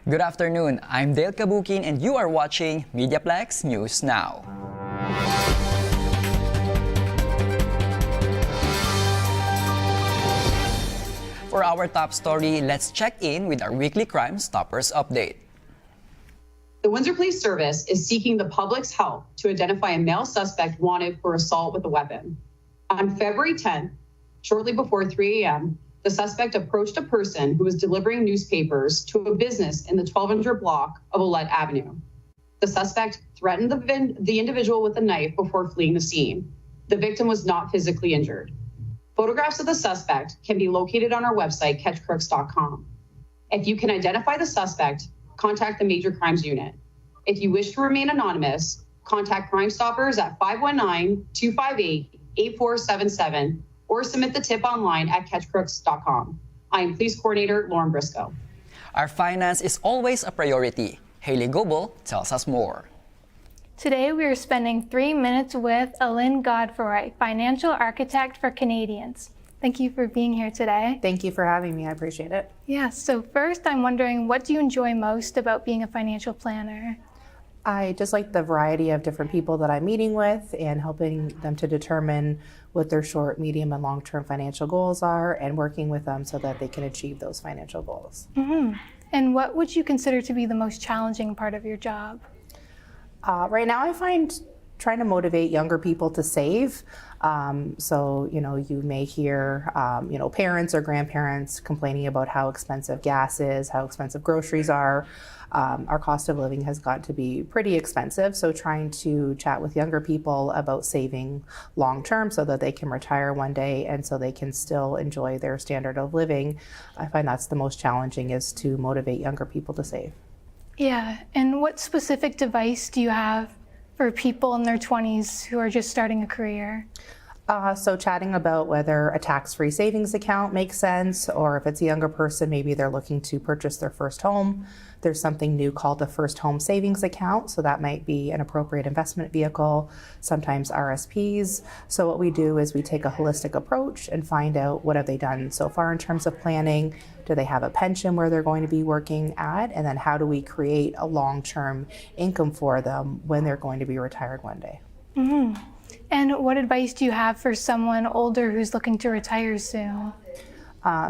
Good afternoon, I'm Dale Kabukin and you are watching Mediaplex News Now. For our top story, let's check in with our weekly Crime Stoppers update. The Windsor Police Service is seeking the public's help to identify a male suspect wanted for assault with a weapon. On February 10th, shortly before 3 a.m., the suspect approached a person who was delivering newspapers to a business in the 1200 block of Olette Avenue. The suspect threatened the individual with a knife before fleeing the scene. The victim was not physically injured. Photographs of the suspect can be located on our website, catchcrooks.com. If you can identify the suspect, contact the Major Crimes Unit. If you wish to remain anonymous, contact Crime Stoppers at 519-258-8477 or submit the tip online at catchcrooks.com. I am Police Coordinator Lauren Briscoe. Our finance is always a priority. Haley Goebel tells us more. Today we are spending 3 minutes with Aline Godfroy, financial architect for Canadians. Thank you for being here today. Thank you for having me. I appreciate it. Yeah, so first I'm wondering, what do you enjoy most about being a financial planner? I just like the variety of different people that I'm meeting with and helping them to determine what their short, medium, and long-term financial goals are and working with them so that they can achieve those financial goals. Mm-hmm. And what would you consider to be the most challenging part of your job? Right now I find trying to motivate younger people to save. So, you may hear, parents or grandparents complaining about how expensive gas is, how expensive groceries are. Our cost of living has got to be pretty expensive. So trying to chat with younger people about saving long term so that they can retire one day and so they can still enjoy their standard of living. I find that's the most challenging, is to motivate younger people to save. Yeah, and what specific advice do you have for people in their 20s who are just starting a career? So chatting about whether a tax-free savings account makes sense, or if it's a younger person, maybe they're looking to purchase their first home. There's something new called the first home savings account, so that might be an appropriate investment vehicle, sometimes RSPs. So what we do is we take a holistic approach and find out what have they done so far in terms of planning. Do they have a pension where they're going to be working at? And then how do we create a long-term income for them when they're going to be retired one day? Mm-hmm. And what advice do you have for someone older who's looking to retire soon?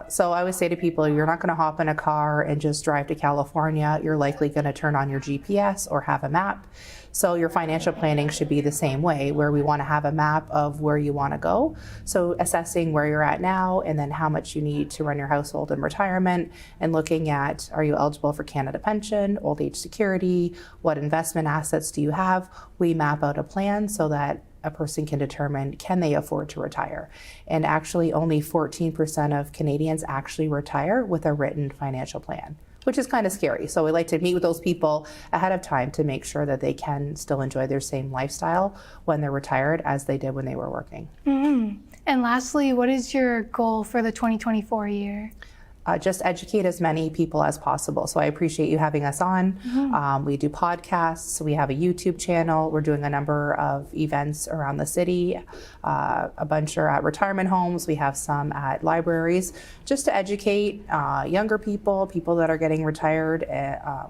So I would say to people, you're not going to hop in a car and just drive to California. You're likely going to turn on your GPS or have a map. So your financial planning should be the same way, where we want to have a map of where you want to go. So assessing where you're at now and then how much you need to run your household in retirement, and looking at, are you eligible for Canada Pension, old age security, what investment assets do you have? We map out a plan so that a person can determine, can they afford to retire? And actually only 14% of Canadians actually retire with a written financial plan, which is kind of scary. So we like to meet with those people ahead of time to make sure that they can still enjoy their same lifestyle when they're retired as they did when they were working. Mm-hmm. And lastly, what is your goal for the 2024 year? Just educate as many people as possible. So I appreciate you having us on. Mm-hmm. We do podcasts. We have a YouTube channel. We're doing a number of events around the city. A bunch are at retirement homes. We have some at libraries, just to educate younger people, people that are getting retired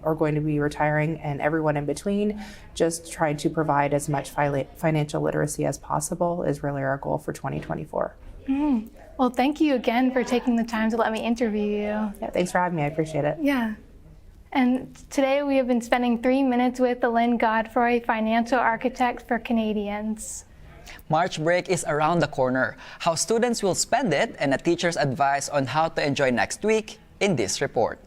or going to be retiring, and everyone in between. Just trying to provide as much financial literacy as possible is really our goal for 2024. Mm-hmm. Well, thank you again for taking the time to let me interview you. Yeah, thanks for having me. I appreciate it. Yeah. And today we have been spending 3 minutes with Aline Godfroy, financial architect for Canadians. March break is around the corner. How students will spend it and a teacher's advice on how to enjoy next week in this report.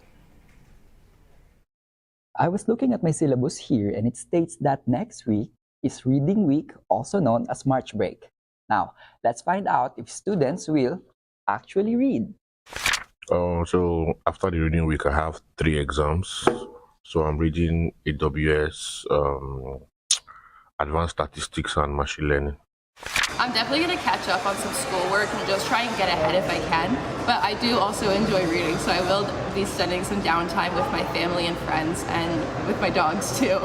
I was looking at my syllabus here and it states that next week is reading week, also known as March break. Now, let's find out if students will actually read. So after the reading week, I have 3 exams. So I'm reading AWS, Advanced Statistics and Machine Learning. I'm definitely going to catch up on some schoolwork and just try and get ahead if I can. But I do also enjoy reading, so I will be spending some downtime with my family and friends and with my dogs too.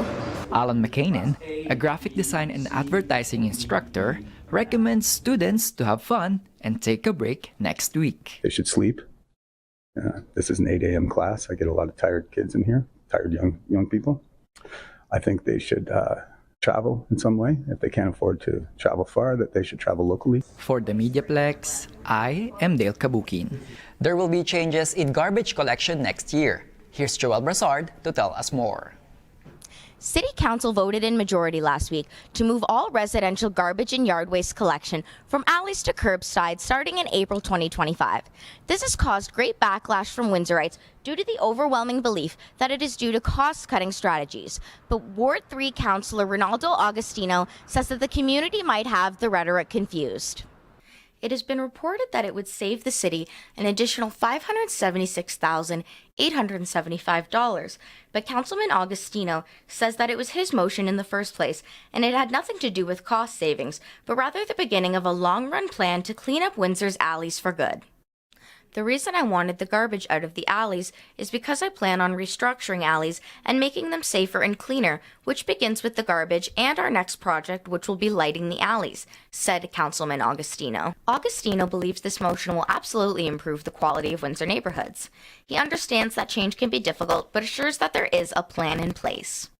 Alan McCainin, a graphic design and advertising instructor, recommends students to have fun and take a break next week. They should sleep. This is an 8 a.m. class. I get a lot of tired kids in here, tired young people. I think they should travel in some way. If they can't afford to travel far, that they should travel locally. For the Mediaplex, I am Dale Kabukin. There will be changes in garbage collection next year. Here's Joel Brassard to tell us more. City Council voted in majority last week to move all residential garbage and yard waste collection from alleys to curbside starting in April 2025. This has caused great backlash from Windsorites due to the overwhelming belief that it is due to cost-cutting strategies. But Ward 3 Councillor Ronaldo Agostino says that the community might have the rhetoric confused. It has been reported that it would save the city an additional $576,875, but Councilman Agostino says that it was his motion in the first place, and it had nothing to do with cost savings, but rather the beginning of a long-run plan to clean up Windsor's alleys for good. The reason I wanted the garbage out of the alleys is because I plan on restructuring alleys and making them safer and cleaner, which begins with the garbage and our next project, which will be lighting the alleys, said Councilman Agostino. Agostino believes this motion will absolutely improve the quality of Windsor neighborhoods. He understands that change can be difficult, but assures that there is a plan in place.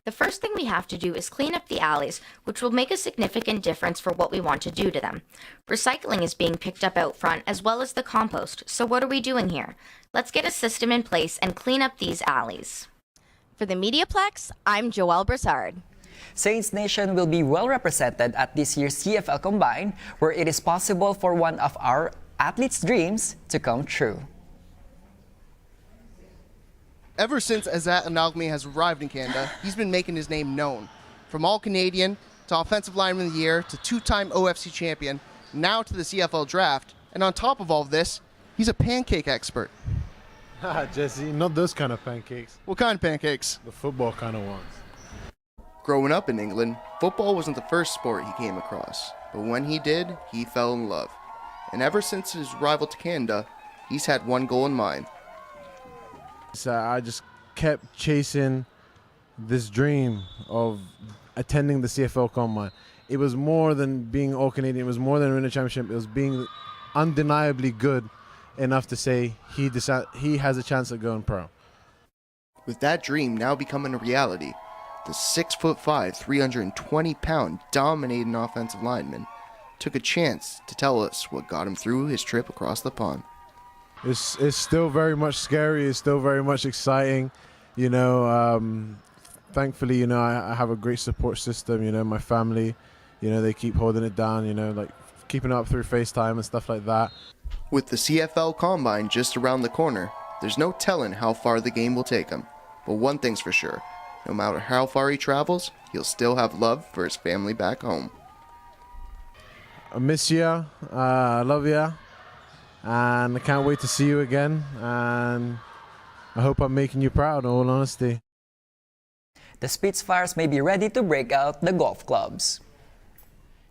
The first thing we have to do is clean up the alleys, which will make a significant difference for what we want to do to them. Recycling is being picked up out front as well as the compost, so what are we doing here? Let's get a system in place and clean up these alleys. For the Mediaplex, I'm Joelle Brassard. Saints Nation will be well represented at this year's CFL Combine, where it is possible for one of our athletes' dreams to come true. Ever since Azat Analgme has arrived in Canada, he's been making his name known. From All-Canadian to Offensive Lineman of the Year to two-time OFC champion, now to the CFL draft. And on top of all of this, he's a pancake expert. Jesse, not those kind of pancakes. What kind of pancakes? The football kind of ones. Growing up in England, football wasn't the first sport he came across. But when he did, he fell in love. And ever since his arrival to Canada, he's had one goal in mind. So I just kept chasing this dream of attending the CFL Combine. It was more than being All-Canadian. It was more than winning a championship. It was being undeniably good enough to say he has a chance of going pro. With that dream now becoming a reality, the 6'5", 320-pound dominating offensive lineman took a chance to tell us what got him through his trip across the pond. It's still very much scary. It's still very much exciting. You know, thankfully, you know, I have a great support system. You know, my family, you know, they keep holding it down, you know, like keeping up through FaceTime and stuff like that. With the CFL Combine just around the corner, there's no telling how far the game will take him. But one thing's for sure, no matter how far he travels, he'll still have love for his family back home. I miss you. I love you. And I can't wait to see you again. And I hope I'm making you proud, in all honesty. The Spitfires may be ready to break out the golf clubs.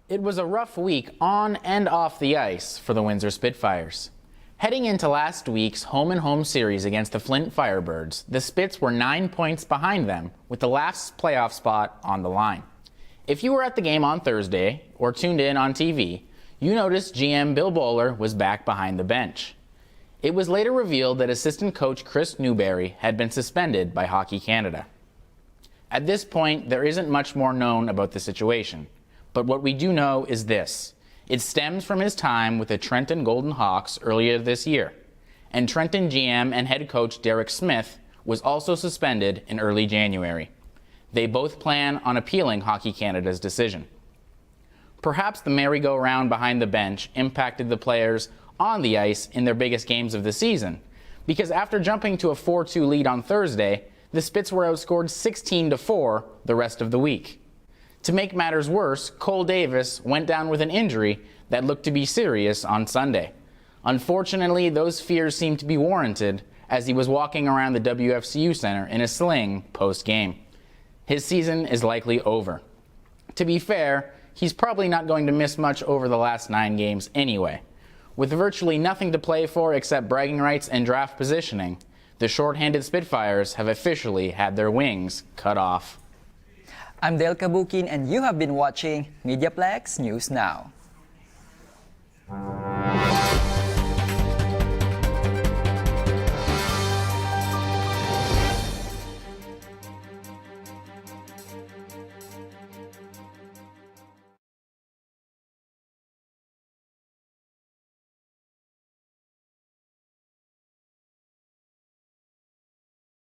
It was a rough week on and off the ice for the Windsor Spitfires. Heading into last week's home-and-home series against the Flint Firebirds, the Spits were 9 points behind them with the last playoff spot on the line. If you were at the game on Thursday or tuned in on TV, you noticed GM Bill Bowler was back behind the bench. It was later revealed that assistant coach Chris Newberry had been suspended by Hockey Canada. At this point, there isn't much more known about the situation, but what we do know is this. It stems from his time with the Trenton Golden Hawks earlier this year, and Trenton GM and head coach Derek Smith was also suspended in early January. They both plan on appealing Hockey Canada's decision. Perhaps the merry-go-round behind the bench impacted the players on the ice in their biggest games of the season, because after jumping to a 4-2 lead on Thursday, the Spits were outscored 16-4 the rest of the week. To make matters worse, Cole Davis went down with an injury that looked to be serious on Sunday. Unfortunately, those fears seemed to be warranted as he was walking around the WFCU Center in a sling post-game. His season is likely over. To be fair, he's probably not going to miss much over the last 9 games anyway. With virtually nothing to play for except bragging rights and draft positioning, the short-handed Spitfires have officially had their wings cut off. I'm Dale Kabukin and you have been watching Mediaplex News Now.